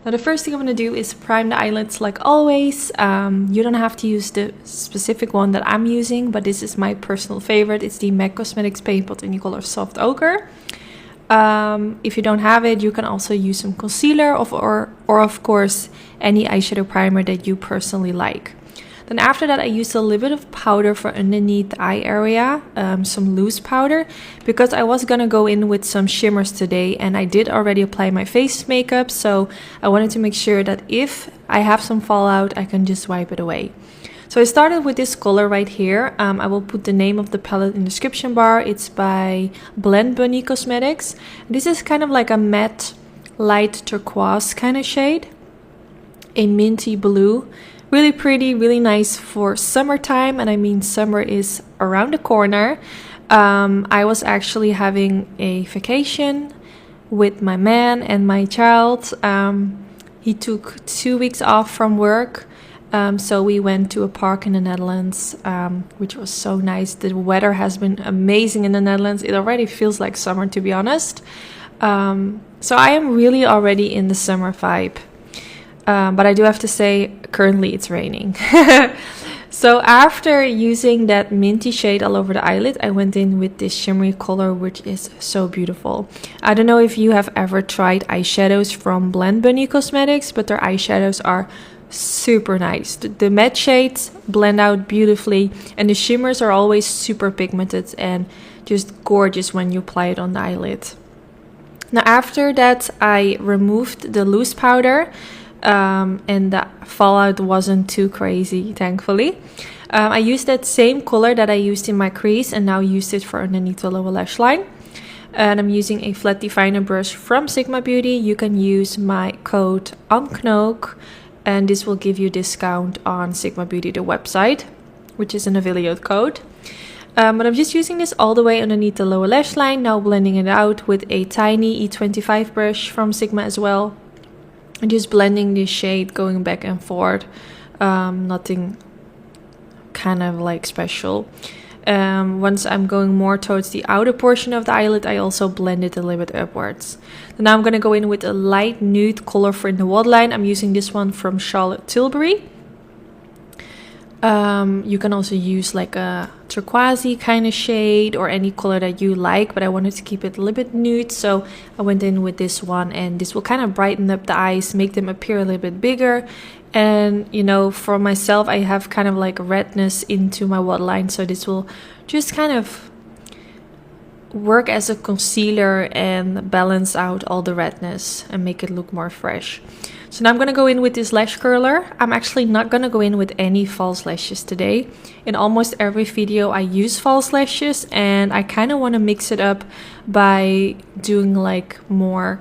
Now the first thing I'm going to do is prime the eyelids like always. You don't have to use the specific one that I'm using, but this is my personal favorite. It's the MAC Cosmetics Paint Pot in the color Soft Ochre. If you don't have it, you can also use some concealer or of course any eyeshadow primer that you personally like. Then after that, I used a little bit of powder for underneath the eye area, some loose powder, because I was gonna go in with some shimmers today and I did already apply my face makeup, so I wanted to make sure that if I have some fallout, I can just wipe it away. So I started with this color right here. I will put the name of the palette in the description bar. It's by Blend Bunny Cosmetics. This is kind of like a matte light turquoise kind of shade, a minty blue. Really pretty, really nice for summertime, and I mean summer is around the corner. I was actually having a vacation with my man and my child. He took 2 weeks off from work, so we went to a park in the Netherlands, which was so nice. The weather has been amazing in the Netherlands. It already feels like summer, to be honest. So I am really already in the summer vibe. But I do have to say, currently it's raining. So after using that minty shade all over the eyelid, I went in with this shimmery color, which is so beautiful. I don't know if you have ever tried eyeshadows from Blend Bunny Cosmetics, but their eyeshadows are super nice. The matte shades blend out beautifully, and the shimmers are always super pigmented and just gorgeous when you apply it on the eyelid. Now after that, I removed the loose powder. And the fallout wasn't too crazy, thankfully. I used that same color that I used in my crease and now used it for underneath the lower lash line. And I'm using a flat definer brush from Sigma Beauty. You can use my code ONKNOOK and this will give you a discount on Sigma Beauty, the website, which is an affiliate code. But I'm just using this all the way underneath the lower lash line, now blending it out with a tiny E25 brush from Sigma as well. And just blending this shade, going back and forth, nothing kind of like special. Once I'm going more towards the outer portion of the eyelid, I also blend it a little bit upwards. Then now I'm going to go in with a light nude color for in the waterline. I'm using this one from Charlotte Tilbury. You can also use like a turquoisey kind of shade or any color that you like, but I wanted to keep it a little bit nude, so I went in with this one, and this will kind of brighten up the eyes, make them appear a little bit bigger. And you know, for myself, I have kind of like redness into my waterline, so this will just kind of work as a concealer and balance out all the redness and make it look more fresh. So now I'm going to go in with this lash curler. I'm actually not going to go in with any false lashes today. In almost every video I use false lashes, and I kind of want to mix it up by doing like more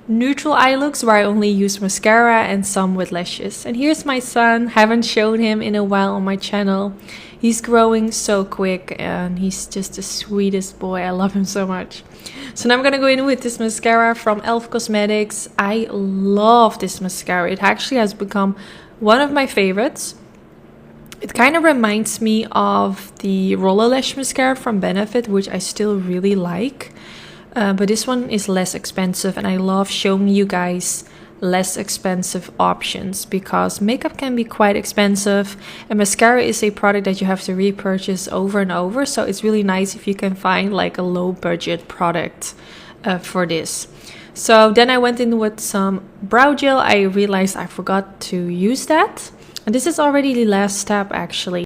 neutral eye looks where I only use mascara and some with lashes. And here's my son. Haven't shown him in a while on my channel. He's growing so quick and he's just the sweetest boy. I love him so much. So now I'm gonna go in with this mascara from e.l.f. Cosmetics. I love this mascara. It actually has become one of my favorites. It kind of reminds me of the Roller Lash mascara from Benefit, which I still really like. But this one is less expensive, and I love showing you guys less expensive options because makeup can be quite expensive, and mascara is a product that you have to repurchase over and over, so it's really nice if you can find like a low budget product for this. So then I went in with some brow gel. I realized I forgot to use that, and this is already the last step actually.